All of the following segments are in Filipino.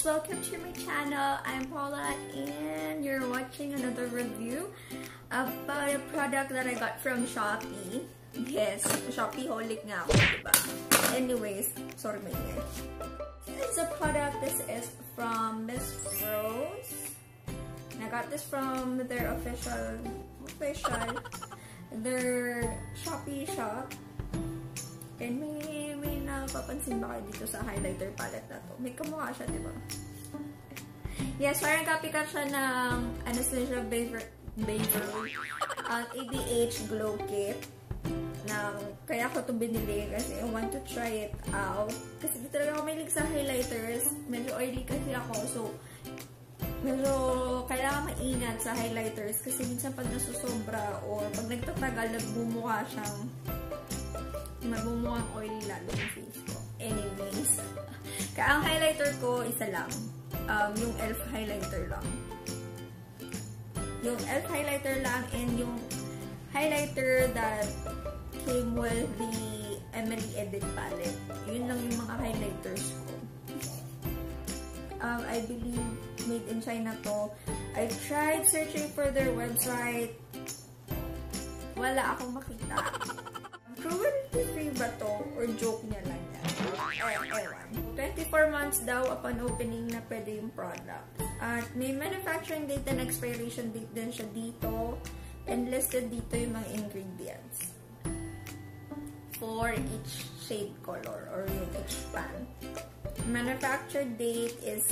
welcome to my channel. I'm Paula and you're watching another review about a product that I got from Shopee. Yes, Shopee-holic nga ako, diba? Anyways, sorry my name. This is a product. This is from Miss Rose. And I got this from their their Shopee shop. And may napapansin ba kayo dito sa highlighter palette na to? May kamukha siya, diba? Yes, parang copycat siya ng Anastasia Beverly ABH Glow Kit. Kaya ko ito binili kasi I want to try it out. Kasi di talaga ako mahilig sa highlighters. Medyo oily kasi ako. So, medyo kailangan maingat sa highlighters kasi minsan pag nasusobra or pag nagtatagal, nagbumuka siyang magmumukhang oily lalo yung face ko. Anyways, kaya ang highlighter ko, isa lang. Yung e.l.f. highlighter lang. Yung e.l.f. highlighter lang and yung highlighter that came with the Emily Edit palette. Yun lang yung mga highlighters ko. I believe made in China to. I tried searching for their website. Wala akong makita. Cruelty-free ba to? Or joke niya lang yan? Ewan. 24 months daw upon opening na pwede yung product. At may manufacturing date and expiration date din siya dito. And listed dito yung mga ingredients. For each shade color or yung each pan. Manufactured date is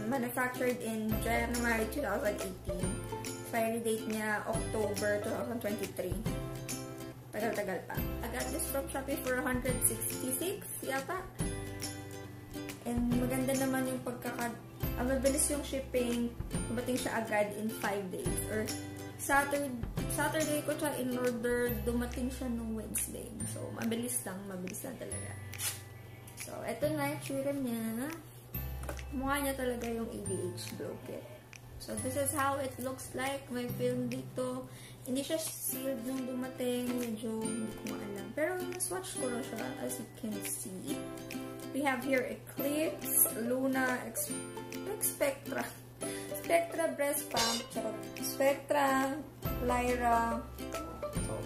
manufactured in January 2018. Expiry date niya October 2023. Tagal-tagal pa. I got this from Shopee for 166 yata. And maganda naman yung mabilis yung shipping. Dumating siya agad in 5 days. Or Saturday ko siya in order. Dumating siya nung Wednesday. So, mabilis lang talaga. So, eto na yung tsura niya. Mukha niya talaga yung ABH Glow Kit. So, this is how it looks like. May film dito. Hindi siya sealed nung dumating. Medyo hindi ko alam. Pero, na-swatch ko na siya as you can see. We have here Eclipse, Luna, Spectra. Spectra Breast Pump. Spectra, Lyra. So,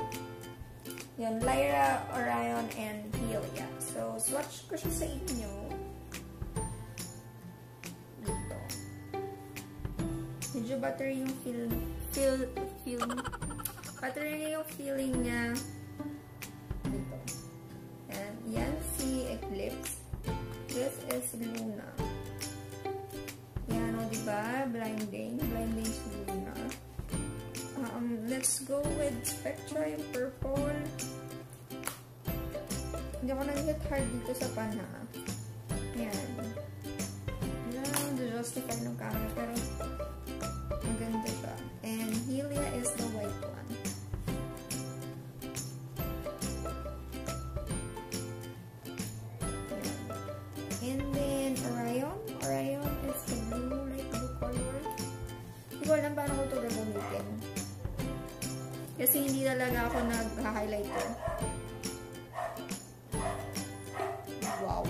yan, Lyra, Orion, and Helia. So, swatch ko siya sa inyo. Medyo buttery yung buttery yung feeling niya dito. And yan si Eclipse. This is Luna. Yan o, diba? Blinding si Luna. Let's go with Spectra, yung purple. Hindi ako nag-hit hard dito sa pana. Yan. Yan, justify ng camera. Pero maganda siya. And Helia is the white one. Yan. And then Orion is the blue, light blue color. Hindi ko alam paano ko ito gagamitin. Kasi hindi talaga ako nag-highlighter. Wow.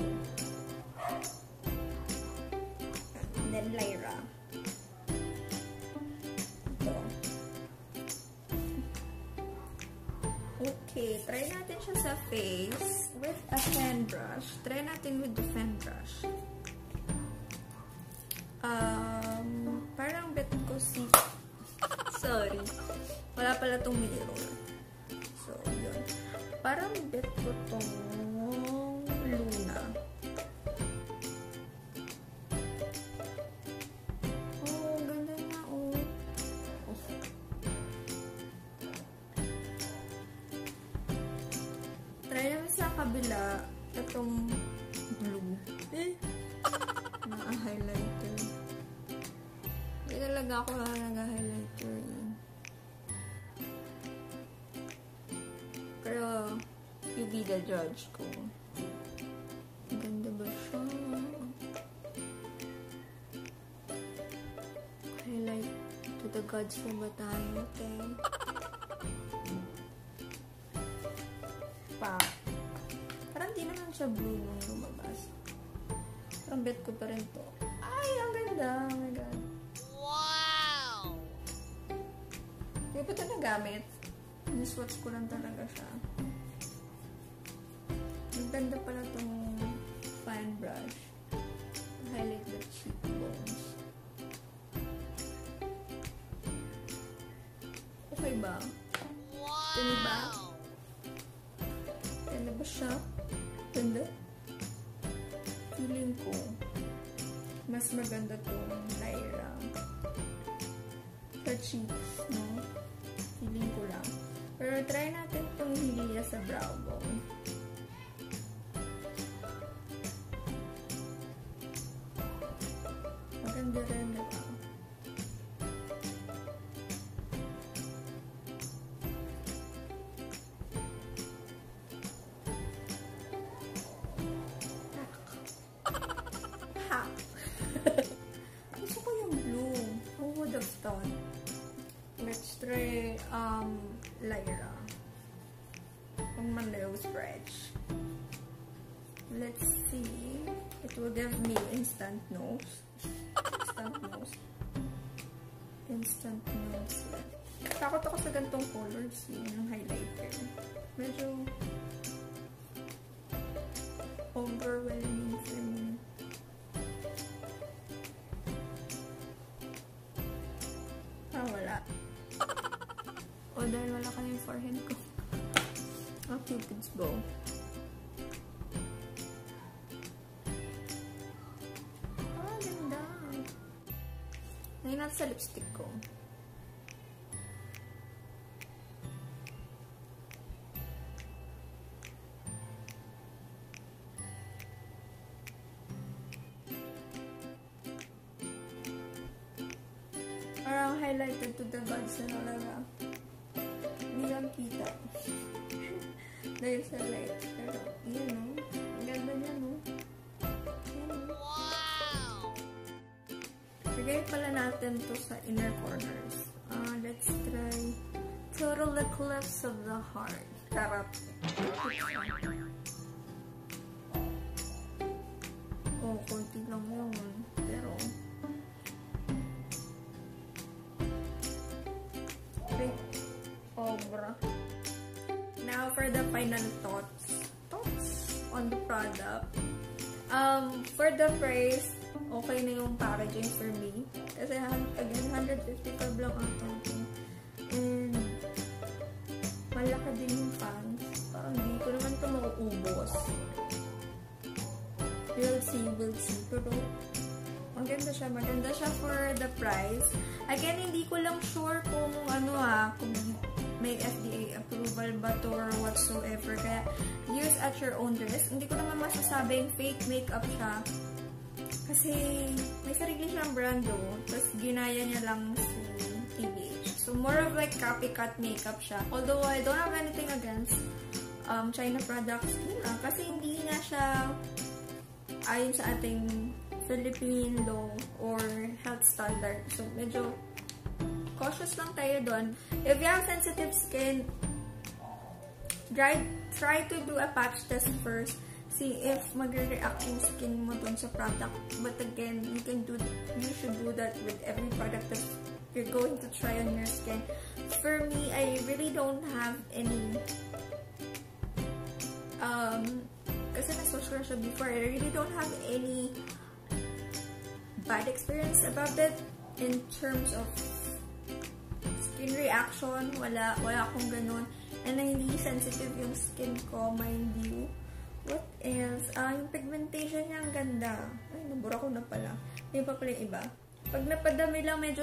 And then Lyra. Okay, try natin siya sa face with a fan brush. Try natin with the fan brush. Parang bet ko si... Sorry. Wala pala itong mirror. So, yun. Parang bet ko itong Luna. Oh, ganda nga, oh. Try naman sa kabila itong blue. Highlighter. Hindi talaga ako nag-highlighter. Pero, you be the judge ko. Ganda ba siya? Highlight to the gods na ba tayo? Okay. Parang di naman siya blue nung lumabas. Ang bet ko pa rin to. Ay, ang ganda. Oh my God. Wow! Hindi pa ito nagamit. Niswatch ko lang talaga siya. Ang ganda pala itong fine brush. Highlight the cheekbones. Okay ba? Wow! Ganda ba? Ganda ba siya? Ganda? Feeling ko, mas maganda itong Lyra sa cheeks, no? Feeling ko lang. Pero try natin itong Hylia sa brow bone. Maganda rin, diba? Gusto ko yung blue. Who would have thought? Let's try Lyra. Ang Manleo's Bridge. Let's see. It will give me instant nose. Instant nose. Instant nose. Takot ako sa gantong colors yung highlighter. Medyo overwhelming for me. Wala. O, dahil wala ka yung forehead ko. Cupid's bow. Ganda. Ngayon natin sa lipstick ko. Parang highlighted to the buds na talaga. Hindi lang kita. Dahil sa light. Pero, yun o. Ang ganda niya, no? Yan o. Wow! Lagay pala natin to sa inner corners. Let's try Total Eclipse of the Heart. Charot. Oh, konti lang yun. Pero, obra. Now for the final thoughts on the product. For the price, okay na yung packaging for me. Kasi again, 155 lang ito. And malaki din yung pants. Parang hindi ko naman ito mauubos. We'll see. Pero maganda siya. Maganda siya for the price. Again, hindi ko lang sure kung kung may FDA approval ba to or whatsoever. Kaya, use at your own risk. Hindi ko naman masasabing fake makeup siya. Kasi, may sarili siyang brand tapos, ginaya niya lang si TBH. So, more of like copycat makeup siya. Although, I don't have anything against China products. Kasi, hindi nga siya ayon sa ating Philippine law or health standard. So, medyo cautious lang tayo doon. If you have sensitive skin, try to do a patch test first. See if magre-react yung skin mo doon sa product. But again, you should do that with every product that you're going to try on your skin. For me, I really don't have any kasi na-search ko siya before. I really don't have any bad experience about it in terms of skin reaction. Wala akong ganun. And hindi sensitive yung skin ko, mind you. What else? Yung pigmentation niya ang ganda. Ay, nabura ko na pala. May pa pala yung iba. Pag napadami lang, medyo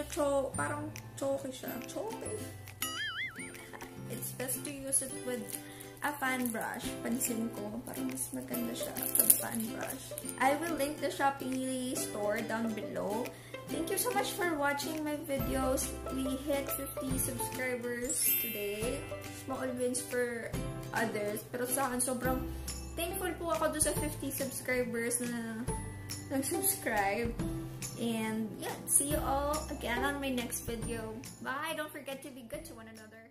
parang choky siya. Choky. It's best to use it with a fan brush. Pansin ko, parang mas maganda siya pag fan brush. I will link the Shopee store down below. Thank you so much for watching my videos. We hit 50 subscribers today. Small wins for others. Pero sa akin, sobrang thankful po ako doon sa 50 subscribers na nag-subscribe. And yeah, see you all again on my next video. Bye! Don't forget to be good to one another.